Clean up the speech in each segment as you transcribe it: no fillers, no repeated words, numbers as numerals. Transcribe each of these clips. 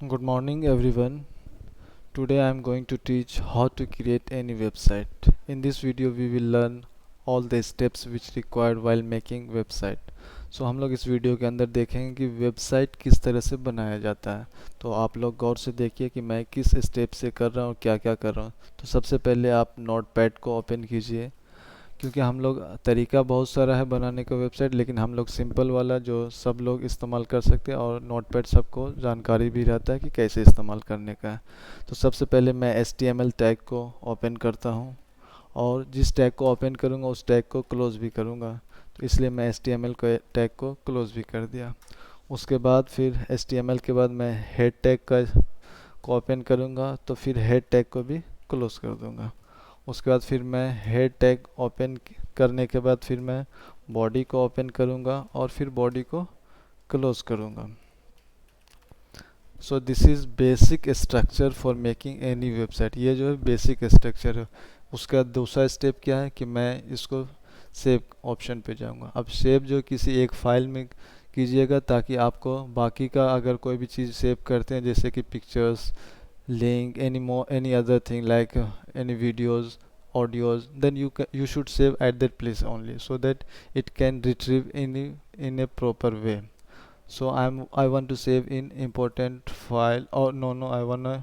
Good morning everyone. Today I am going to teach how to create any website. In this video we will learn all the steps which required while making website. हम लोग इस video के अंदर देखेंगे कि website किस तरह से बनाया जाता है। तो आप लोग गौर से देखिए कि मैं किस स्टेप से कर रहा हूँ, क्या क्या कर रहा हूँ। तो सबसे पहले आप नोटपैड को ओपन कीजिए, क्योंकि हम लोग तरीका बहुत सारा है बनाने का वेबसाइट, लेकिन हम लोग सिंपल वाला जो सब लोग इस्तेमाल कर सकते हैं, और नोटपैड सबको जानकारी भी रहता है कि कैसे इस्तेमाल करने का है। तो सबसे पहले मैं HTML टैग को ओपन करता हूँ, और जिस टैग को ओपन करूँगा उस टैग को क्लोज़ भी करूँगा। तो इसलिए मैं HTML को टैग को क्लोज़ भी कर दिया। उसके बाद फिर HTML के बाद मैं हेड टैग को ओपन करूँगा, तो फिर हेड टैग को भी क्लोज़ कर दूँगा। उसके बाद फिर मैं हेड टैग ओपन करने के बाद फिर मैं बॉडी को ओपन करूँगा और फिर बॉडी को क्लोज करूँगा। So this is basic structure for making any website. ये जो है बेसिक स्ट्रक्चर है। उसका दूसरा स्टेप क्या है कि मैं इसको सेव ऑप्शन पे जाऊँगा। अब सेव जो किसी एक फाइल में कीजिएगा, ताकि आपको बाकी का अगर कोई भी चीज़ सेव करते हैं, जैसे कि pictures, link, any other thing like any videos, audios, then you should save at that place only, so that it can retrieve in a proper way. So I want to save in important file, or no, I wanna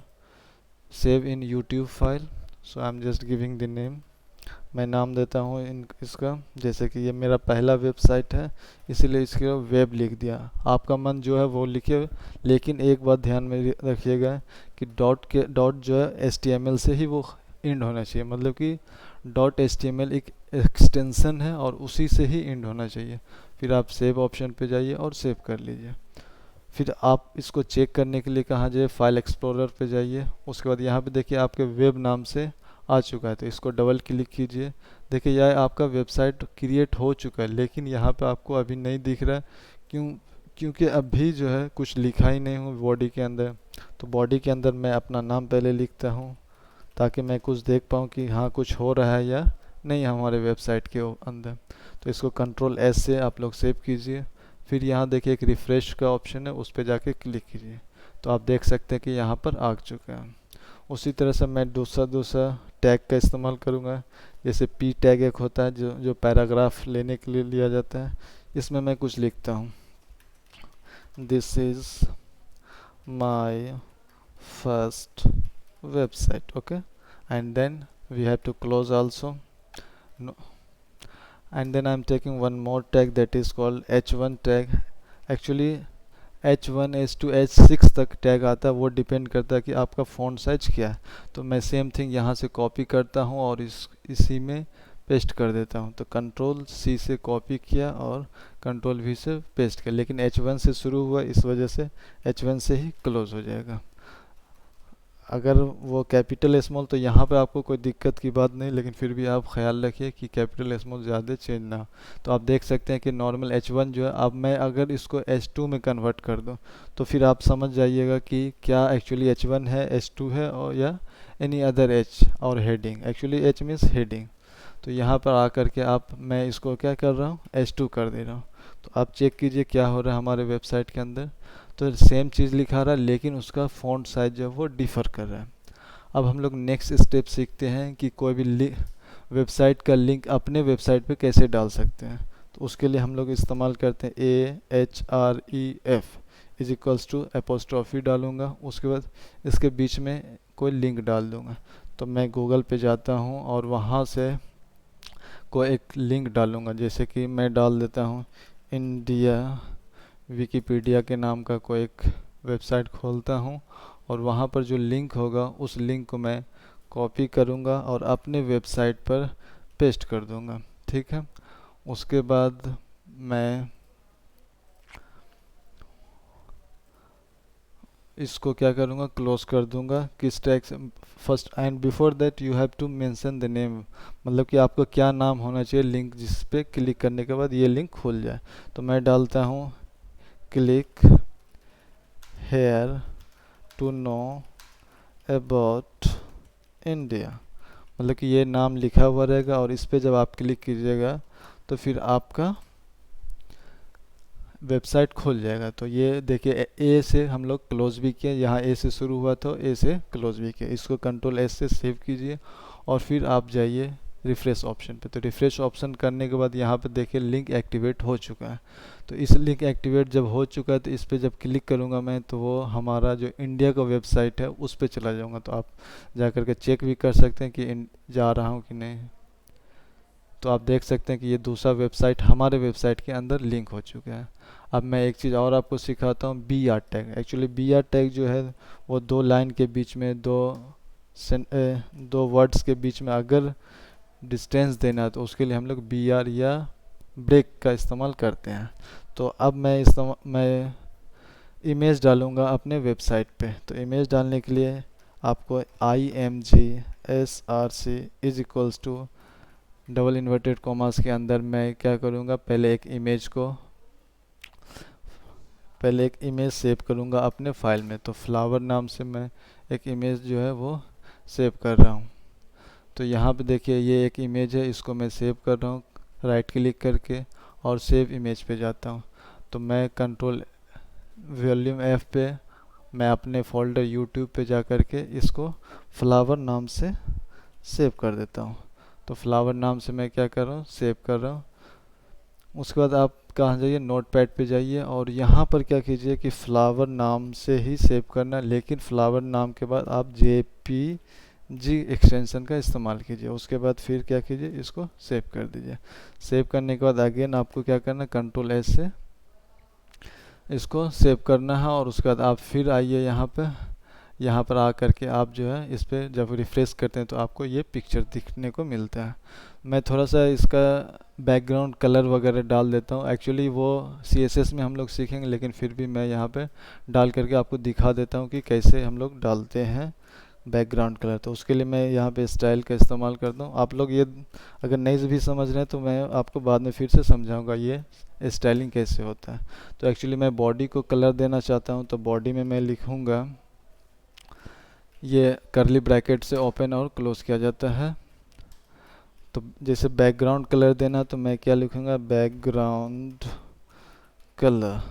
save in YouTube file. So I'm just giving the name. मैं नाम देता हूँ इसका, जैसे कि ये मेरा पहला वेबसाइट है, इसीलिए इसके वेब लिख दिया। आपका मन जो है वो लिखिए, लेकिन एक बात ध्यान में रखिएगा कि डॉट जो है HTML से ही वो इंड होना चाहिए। मतलब कि .html एक एक्सटेंशन है और उसी से ही इंड होना चाहिए। फिर आप सेव ऑप्शन पे जाइए और सेव कर लीजिए। फिर आप इसको चेक करने के लिए कहाँ जाइए, फाइल एक्सप्लोरर पे जाइए। उसके बाद यहाँ पे देखिए आपके वेब नाम से आ चुका है, तो इसको डबल क्लिक कीजिए। देखिए यह आपका वेबसाइट क्रिएट हो चुका है, लेकिन यहाँ पे आपको अभी नहीं दिख रहा है। क्यों? क्योंकि अभी जो है कुछ लिखा ही नहीं हूँ बॉडी के अंदर। तो बॉडी के अंदर मैं अपना नाम पहले लिखता हूँ, ताकि मैं कुछ देख पाऊँ कि हाँ कुछ हो रहा है या नहीं हमारे वेबसाइट के अंदर। तो इसको Ctrl+S से आप लोग सेव कीजिए। फिर यहाँ देखिए एक रिफ़्रेश का ऑप्शन है, उस पर जाके क्लिक कीजिए। तो आप देख सकते हैं कि यहाँ पर आ चुका है। उसी तरह से मैं दूसरा टैग का इस्तेमाल करूँगा। जैसे P टैग एक होता है जो जो पैराग्राफ लेने के लिए लिया जाता है। इसमें मैं कुछ लिखता हूँ, this is my first website, okay, and then we have to close also. No. And then I'm taking one more tag that is called H1 tag. Actually H1 H2 H6 तक टैग आता है, वो depend करता है कि आपका font size क्या है। तो मैं सेम थिंग यहाँ से कॉपी करता हूँ और इसी में पेस्ट कर देता हूँ। तो Ctrl+C से कॉपी किया और Ctrl+V से पेस्ट किया, लेकिन H1 से शुरू हुआ, इस वजह से H1 से ही क्लोज हो जाएगा। अगर वो कैपिटल स्मॉल तो यहाँ पे आपको कोई दिक्कत की बात नहीं, लेकिन फिर भी आप ख्याल रखिए कि कैपिटल स्मॉल ज़्यादा चेंज ना हो। तो आप देख सकते हैं कि नॉर्मल H1 जो है, अब मैं अगर इसको H2 में कन्वर्ट कर दूँ, तो फिर आप समझ जाइएगा कि क्या एक्चुअली H1 है, H2 है, और या एनी अदर H और heading. Actually H means heading. तो यहाँ पर आकर के मैं इसको क्या कर रहा हूँ, H2 कर दे रहा हूँ। तो आप चेक कीजिए क्या हो रहा है हमारे वेबसाइट के अंदर। तो सेम चीज़ लिखा रहा है, लेकिन उसका फ़ॉन्ट साइज जो है वो डिफ़र कर रहा है। अब हम लोग नेक्स्ट स्टेप सीखते हैं कि कोई भी वेबसाइट का लिंक अपने वेबसाइट पे कैसे डाल सकते हैं। तो उसके लिए हम लोग इस्तेमाल करते हैं AHREF is equals to apostrophe डालूंगा। उसके बाद इसके बीच में कोई लिंक डाल दूंगा। तो मैं गूगल पे जाता हूँ और वहाँ से कोई एक लिंक डालूंगा, जैसे कि मैं डाल देता हूँ इंडिया विकिपीडिया के नाम का कोई एक वेबसाइट खोलता हूँ, और वहाँ पर जो लिंक होगा उस लिंक को मैं कॉपी करूँगा और अपने वेबसाइट पर पेस्ट कर दूँगा। ठीक है। उसके बाद मैं इसको क्या करूँगा, क्लोज कर दूँगा। किस टैग से? First and before that you have to mention the name. मतलब कि आपको क्या नाम होना चाहिए लिंक जिस पे क्लिक करने के बाद ये लिंक खुल जाए। तो मैं डालता हूँ click here to know about India. मतलब कि ये नाम लिखा हुआ रहेगा, और इस पे जब आप क्लिक कीजिएगा तो फिर आपका वेबसाइट खुल जाएगा। तो ये देखिए ए से हम लोग क्लोज भी किए, यहाँ ए से शुरू हुआ तो ए से क्लोज भी किया। इसको कंट्रोल एस से सेव कीजिए और फिर आप जाइए रिफ़्रेश ऑप्शन पे। तो रिफ़्रेश ऑप्शन करने के बाद यहाँ पे देखिए लिंक एक्टिवेट हो चुका है। तो इस लिंक एक्टिवेट जब हो चुका है तो इस पर जब क्लिक करूँगा मैं तो वो हमारा जो इंडिया का वेबसाइट है उस पर चला जाऊँगा। तो आप जा कर के चेक भी कर सकते हैं कि जा रहा हूँ कि नहीं। तो आप देख सकते हैं कि ये दूसरा वेबसाइट हमारे वेबसाइट के अंदर लिंक हो चुका है। अब मैं एक चीज़ और आपको सिखाता हूँ, B R tag. Actually B R tag जो है वो दो लाइन के बीच में दो वर्ड्स के बीच में अगर डिस्टेंस देना है तो उसके लिए हम लोग बी आर या ब्रेक का इस्तेमाल करते हैं। तो अब मैं इमेज डालूँगा अपने वेबसाइट पे। तो इमेज डालने के लिए आपको IMGSRC is equals to double inverted commas के अंदर मैं क्या करूँगा, पहले एक इमेज सेव करूँगा अपने फाइल में। तो फ्लावर नाम से मैं एक इमेज जो है वो सेव कर रहा हूँ। तो यहाँ पे देखिए ये एक इमेज है, इसको मैं सेव कर रहा हूँ राइट क्लिक करके और सेव इमेज पे जाता हूँ। तो मैं कंट्रोल वॉल्यूम F पे मैं अपने फोल्डर यूट्यूब पे जा कर के इसको फ्लावर नाम से सेव कर देता हूँ। तो फ्लावर नाम से मैं क्या कर रहा हूँ, सेव कर रहा हूँ। उसके बाद आप कहाँ जाइए, नोटपैड पे जाइए और यहाँ पर क्या कीजिए कि फ्लावर नाम से ही सेव करना है, लेकिन फ्लावर नाम के बाद आप JPG एक्सटेंशन का इस्तेमाल कीजिए। उसके बाद फिर क्या कीजिए, इसको सेव कर दीजिए। सेव करने के बाद अगेन आपको क्या करना है, कंट्रोल S से इसको सेव करना है। और उसके बाद आप फिर आइए यहाँ पर आकर के आप जो है इस पर जब रिफ़्रेश करते हैं तो आपको ये पिक्चर दिखने को मिलता है। मैं थोड़ा सा इसका बैकग्राउंड कलर वगैरह डाल देता हूँ। एक्चुअली वो CSS में हम लोग सीखेंगे, लेकिन फिर भी मैं यहाँ पे डाल करके आपको दिखा देता हूँ कि कैसे हम लोग डालते हैं बैकग्राउंड कलर। तो उसके लिए मैं यहाँ पे स्टाइल का इस्तेमाल करता हूँ। आप लोग ये अगर नहीं भी समझ रहे हैं तो मैं आपको बाद में फिर से समझाऊँगा ये स्टाइलिंग कैसे होता है। तो एक्चुअली मैं बॉडी को कलर देना चाहता हूँ, तो बॉडी में मैं लिखूँगा, ये करली ब्रैकेट से ओपन और क्लोज किया जाता है। तो जैसे बैकग्राउंड कलर देना तो मैं क्या लिखूँगा, बैकग्राउंड कलर।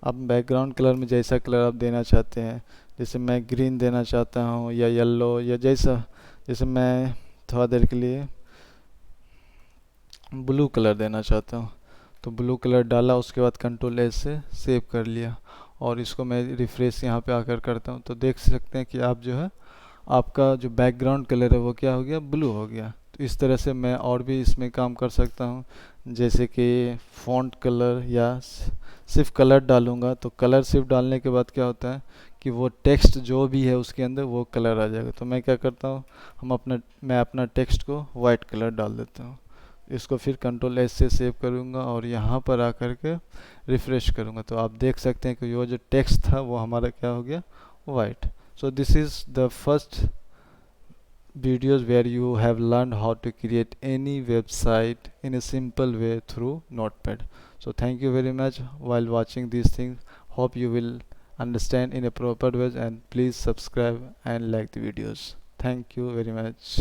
अब बैकग्राउंड कलर में जैसा कलर आप देना चाहते हैं, जैसे मैं ग्रीन देना चाहता हूँ या येलो या जैसे मैं थोड़ा देर के लिए ब्लू कलर देना चाहता हूँ तो ब्लू कलर डाला। उसके बाद कंट्रोल S से सेव कर लिया और इसको मैं रिफ़्रेश यहाँ पे आकर करता हूँ। तो देख सकते हैं कि आप जो है आपका जो बैकग्राउंड कलर है वो क्या हो गया, ब्लू हो गया। तो इस तरह से मैं और भी इसमें काम कर सकता हूँ, जैसे कि फ़ॉन्ट कलर या सिर्फ कलर डालूँगा। तो कलर सिर्फ डालने के बाद क्या होता है कि वो टेक्स्ट जो भी है उसके अंदर वो कलर आ जाएगा। तो मैं क्या करता हूँ, मैं अपना टेक्स्ट को वाइट कलर डाल देता हूँ। इसको फिर कंट्रोल S से सेव करूँगा और यहाँ पर आकर के रिफ़्रेश करूँगा। तो आप देख सकते हैं कि वो जो टेक्स्ट था वो हमारा क्या हो गया, white. So this is the first videos where you have learned how to create any website in a simple way through Notepad. So thank you very much while watching these things. Hope you will understand in a proper way, and please subscribe and like the videos. Thank you very much.